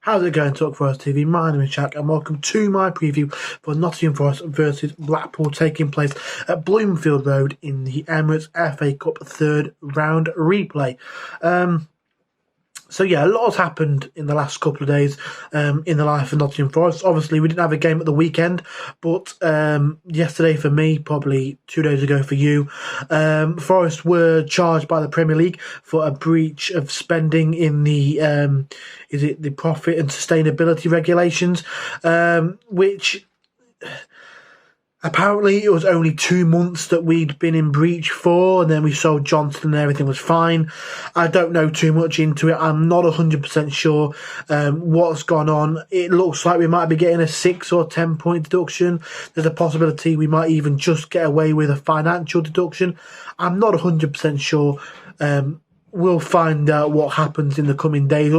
How's it going, Talk Forest TV? My name is Jack and welcome to my preview for Nottingham Forest versus Blackpool, taking place at Bloomfield Road in the Emirates FA Cup third round replay. So yeah, a lot has happened in the last couple of days in the life of Nottingham Forest. Obviously, we didn't have a game at the weekend, but yesterday for me, probably 2 days ago for you, Forest were charged by the Premier League for a breach of spending in the the profit and sustainability regulations, which apparently it was only 2 months that we'd been in breach for, and then we sold Johnson and everything was fine. I don't know too much into it. I'm not 100% sure what's gone on. It looks like we might be getting a 6 or 10 point deduction. There's a possibility we might even just get away with a financial deduction. I'm not 100% sure. We'll find out what happens in the coming days.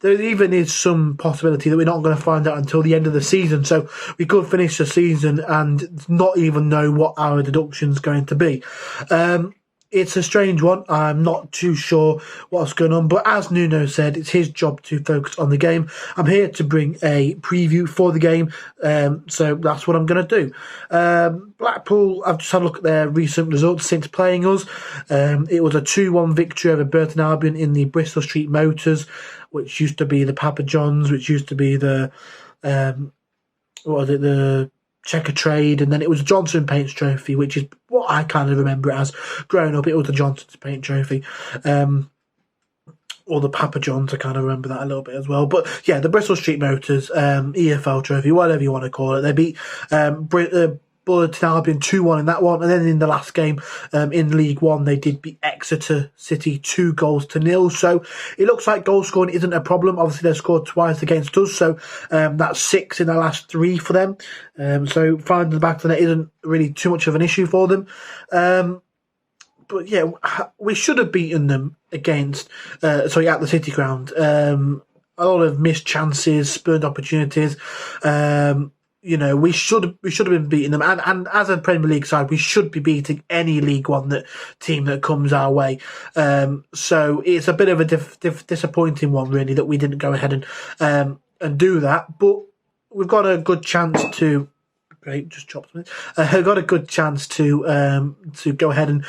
There even is some possibility that we're not going to find out until the end of the season. So we could finish the season and not even know what our deduction's going to be. It's a strange one. I'm not too sure what's going on. But as Nuno said, it's his job to focus on the game. I'm here to bring a preview for the game. So that's what I'm going to do. Blackpool, I've just had a look at their recent results since playing us. It was a 2-1 victory over Burton Albion in the Bristol Street Motors, which used to be the Papa John's, which used to be the, the Checker Trade, and then it was Johnson Paints Trophy, which is what I kind of remember it as. Growing up, it was the Johnson's Paint Trophy. Or the Papa John's, I kind of remember that a little bit as well. But yeah, the Bristol Street Motors, EFL Trophy, whatever you want to call it. They beat Burton Albion 2-1 in that one, and then in the last game in League One they did beat Exeter City 2-0. So it looks like goal scoring isn't a problem. Obviously they scored twice against us, so that's 6 in the last 3 for them. So finding the back of the net isn't really too much of an issue for them. But yeah, we should have beaten them against at the City Ground. A lot of missed chances, spurned opportunities. We should have been beating them, and as a Premier League side, we should be beating any League One team that comes our way. So it's a bit of a disappointing one, really, that we didn't go ahead and do that. But we've got a good chance to. Great, just chopped me. Got a good chance to go ahead and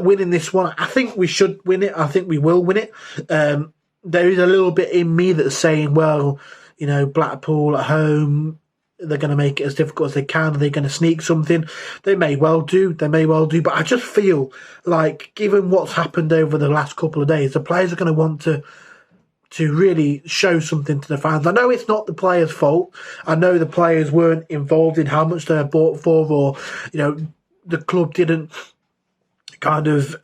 win in this one. I think we should win it. I think we will win it. There is a little bit in me that's saying, well, Blackpool at home, they're going to make it as difficult as they can. Are they going to sneak something? They may well do. But I just feel like, given what's happened over the last couple of days, the players are going to want to really show something to the fans. I know it's not the players' fault. I know the players weren't involved in how much they were bought for, or the club didn't kind of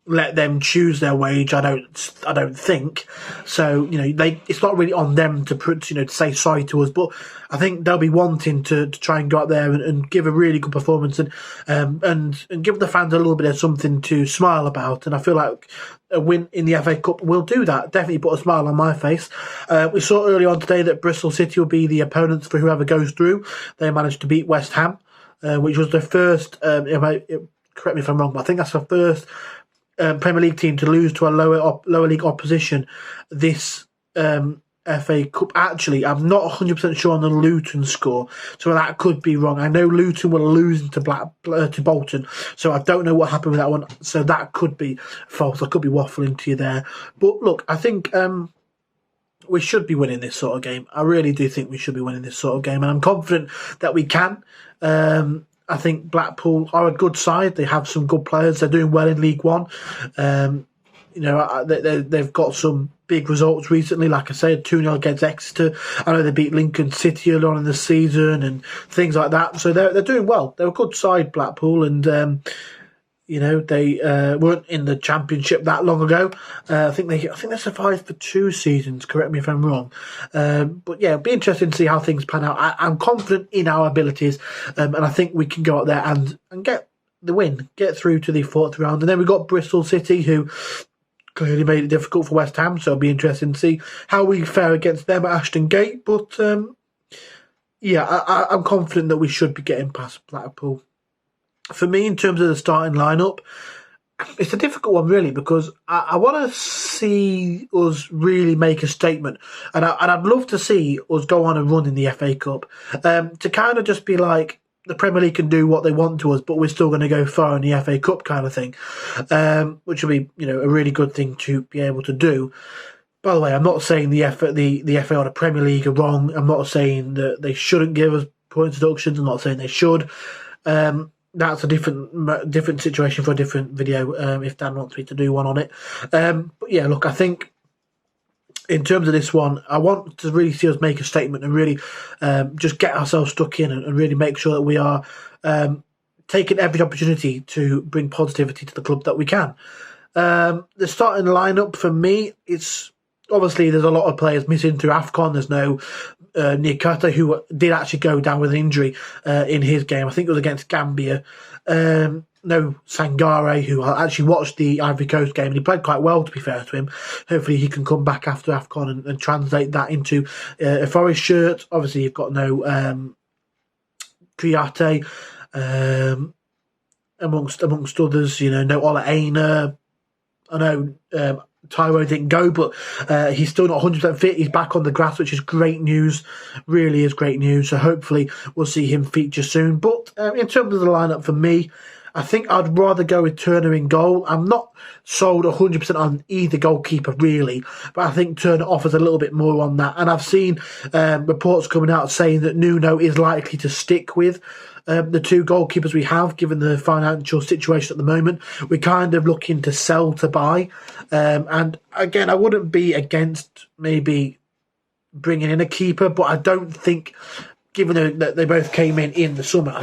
let them choose their wage. I don't think so. It's not really on them to say sorry to us, but I think they'll be wanting to try and go out there and give a really good performance and give the fans a little bit of something to smile about. And I feel like a win in the FA Cup will do that. Definitely put a smile on my face. We saw early on today that Bristol City will be the opponents for whoever goes through. They managed to beat West Ham, which was the first. Correct me if I'm wrong, but I think that's the first Premier League team to lose to a lower league opposition this FA Cup. Actually, I'm not 100% sure on the Luton score, so that could be wrong. I know Luton were losing to Bolton, so I don't know what happened with that one. So that could be false. I could be waffling to you there. But look, I think we should be winning this sort of game. I really do think we should be winning this sort of game, and I'm confident that we can. I think Blackpool are a good side. They have some good players. They're doing well in League One. They've got some big results recently. Like I said, 2-0 against Exeter. I know they beat Lincoln City earlier on in the season and things like that. So they're doing well. They're a good side, Blackpool, and they weren't in the Championship that long ago. I think they survived for 2 seasons. Correct me if I'm wrong. But yeah, it'll be interesting to see how things pan out. I'm confident in our abilities, and I think we can go out there and get the win, get through to the 4th round. And then we've got Bristol City, who clearly made it difficult for West Ham, so it'll be interesting to see how we fare against them at Ashton Gate. But I'm confident that we should be getting past Blackpool. For me, in terms of the starting lineup, it's a difficult one, really, because I want to see us really make a statement, and I'd love to see us go on a run in the FA Cup, to kind of just be like, the Premier League can do what they want to us, but we're still going to go far in the FA Cup kind of thing, which will be, a really good thing to be able to do. By the way, I'm not saying the FA or the Premier League are wrong. I'm not saying that they shouldn't give us point deductions. I'm not saying they should. That's a different situation for a different video, if Dan wants me to do one on it. But yeah, look, I think in terms of this one, I want to really see us make a statement and really just get ourselves stuck in and really make sure that we are taking every opportunity to bring positivity to the club that we can. The starting lineup for me, it's obviously there's a lot of players missing through AFCON. There's no Niakate, who did actually go down with an injury in his game. I think it was against Gambia. No Sangare, who I actually watched the Ivory Coast game, and he played quite well, to be fair to him. Hopefully he can come back after AFCON and translate that into a Forest shirt. Obviously you've got no Kouyaté, amongst others, no Ola Aina. I know Taiwo didn't go, but he's still not 100% fit. He's back on the grass, which is great news. Really is great news. So hopefully we'll see him feature soon. But in terms of the lineup for me, I think I'd rather go with Turner in goal. I'm not sold 100% on either goalkeeper, really, but I think Turner offers a little bit more on that. And I've seen reports coming out saying that Nuno is likely to stick with the two goalkeepers we have, given the financial situation at the moment. We're kind of looking to sell to buy. And again, I wouldn't be against maybe bringing in a keeper, but I don't think, given that they both came in the summer,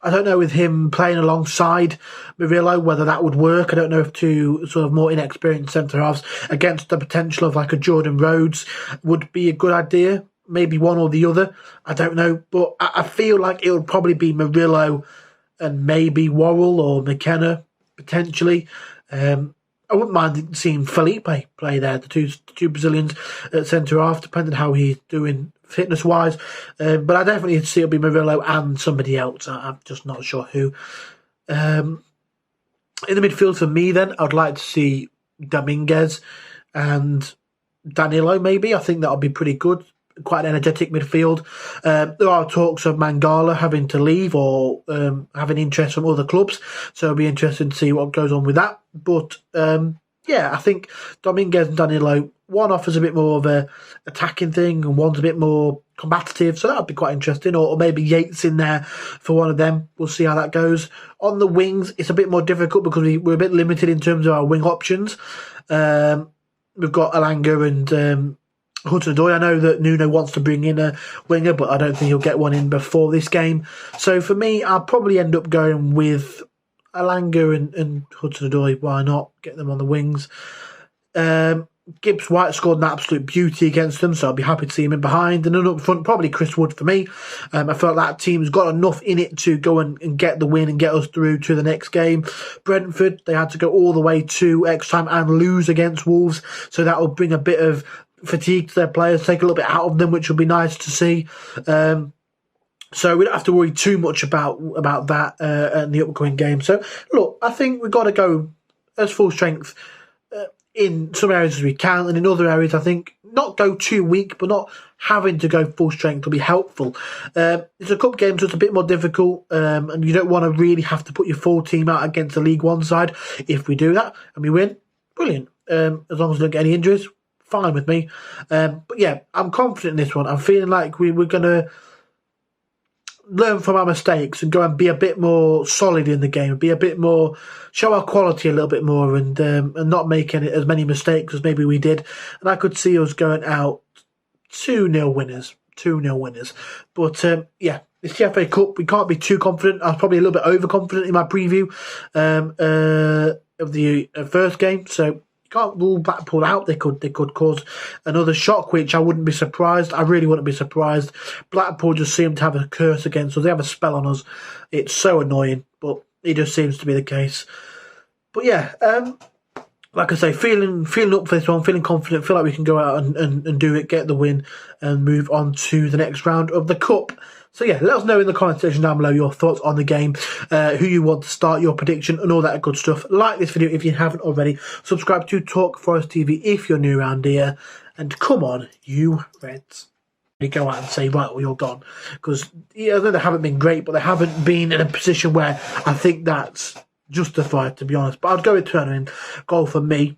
I don't know with him playing alongside Murillo whether that would work. I don't know if two sort of more inexperienced centre-halves against the potential of like a Jordan Rhodes would be a good idea. Maybe one or the other. I don't know. But I feel like it would probably be Murillo and maybe Worrell or McKenna, potentially. I wouldn't mind seeing Felipe play there, the two Brazilians at centre-half, depending how he's doing fitness-wise. But I definitely see it'll be Murillo and somebody else. I'm just not sure who. In the midfield for me then, I'd like to see Dominguez and Danilo maybe. I think that would be pretty good. Quite an energetic midfield. There are talks of Mangala having to leave or having interest from other clubs, so it'll be interesting to see what goes on with that. But yeah, I think Dominguez and Danilo, one offers a bit more of a attacking thing and one's a bit more combative, so that'll be quite interesting. Or maybe Yates in there for one of them. We'll see how that goes. On the wings, it's a bit more difficult because we're a bit limited in terms of our wing options. We've got Alanga and Hudson-Odoi. I know that Nuno wants to bring in a winger, but I don't think he'll get one in before this game. So for me, I'll probably end up going with Alanga and Hudson-Odoi. Why not? Get them on the wings. Gibbs White scored an absolute beauty against them, so I'll be happy to see him in behind. And then up front, probably Chris Wood for me. I felt that team's got enough in it to go and get the win and get us through to the next game. Brentford, they had to go all the way to extra time and lose against Wolves, so that will bring a bit of fatigue to their players, take a little bit out of them, which will be nice to see. So we don't have to worry too much about that in the upcoming game. So look, I think we've got to go as full strength in some areas as we can, and in other areas I think not go too weak, but not having to go full strength will be helpful. It's a cup game, so it's a bit more difficult, and you don't want to really have to put your full team out against the League One side. If we do that and we win, brilliant. As long as we don't get any injuries, fine with me. But yeah, I'm confident in this one. I'm feeling like we're going to learn from our mistakes and go and be a bit more solid in the game, be a bit more, show our quality a little bit more, and not make as many mistakes as maybe we did. And I could see us going out 2-0 winners. 2-0 winners. But yeah, it's the FA Cup. We can't be too confident. I was probably a little bit overconfident in my preview of the first game. So can't rule Blackpool out. They could cause another shock, which I wouldn't be surprised. I really wouldn't be surprised. Blackpool just seem to have a curse against us. They have a spell on us. It's so annoying, but it just seems to be the case. But yeah, like I say, feeling up for this one, feeling confident, feel like we can go out and do it, get the win, and move on to the next round of the Cup. So yeah, let us know in the comment section down below your thoughts on the game, who you want to start, your prediction, and all that good stuff. Like this video if you haven't already. Subscribe to Talk Forest TV if you're new around here. And come on, you Reds. You go out and say, right, well, you're gone. Because yeah, they haven't been great, but they haven't been in a position where I think that's justified, to be honest. But I'd go with Turner in goal for me.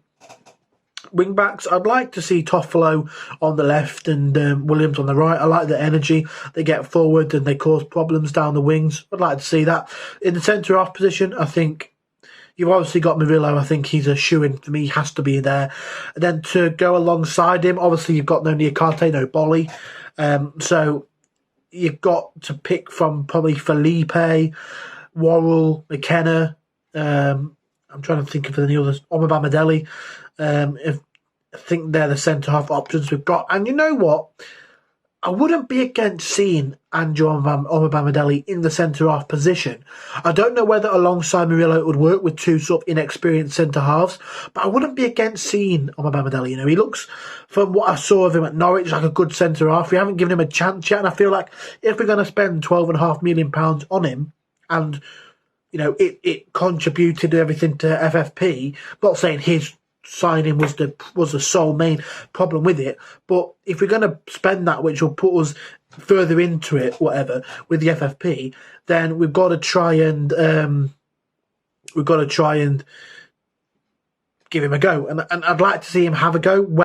Wing backs, I'd like to see Toffolo on the left and Williams on the right. I like the energy. They get forward and they cause problems down the wings. I'd like to see that. In the centre-half position, I think you've obviously got Murillo. I think he's a shoo-in for me. He has to be there. And then to go alongside him, obviously you've got no Niakate, no Bolly. So you've got to pick from probably Felipe, Worrell, McKenna. I'm trying to think of any others. Omobamidele. I think they're the centre-half options we've got. And you know what? I wouldn't be against seeing Andrew Omobamidele in the centre-half position. I don't know whether alongside Murillo it would work with two sort of inexperienced centre-halves, but I wouldn't be against seeing Omobamidele. You know, he looks, from what I saw of him at Norwich, like a good centre-half. We haven't given him a chance yet, and I feel like if we're going to spend £12.5 million on him, and, you know, it contributed to everything to FFP, not saying his signing was the sole main problem with it, but if we're going to spend that, which will put us further into it, whatever, with the FFP, then we've got to try and give him a go, and I'd like to see him have a go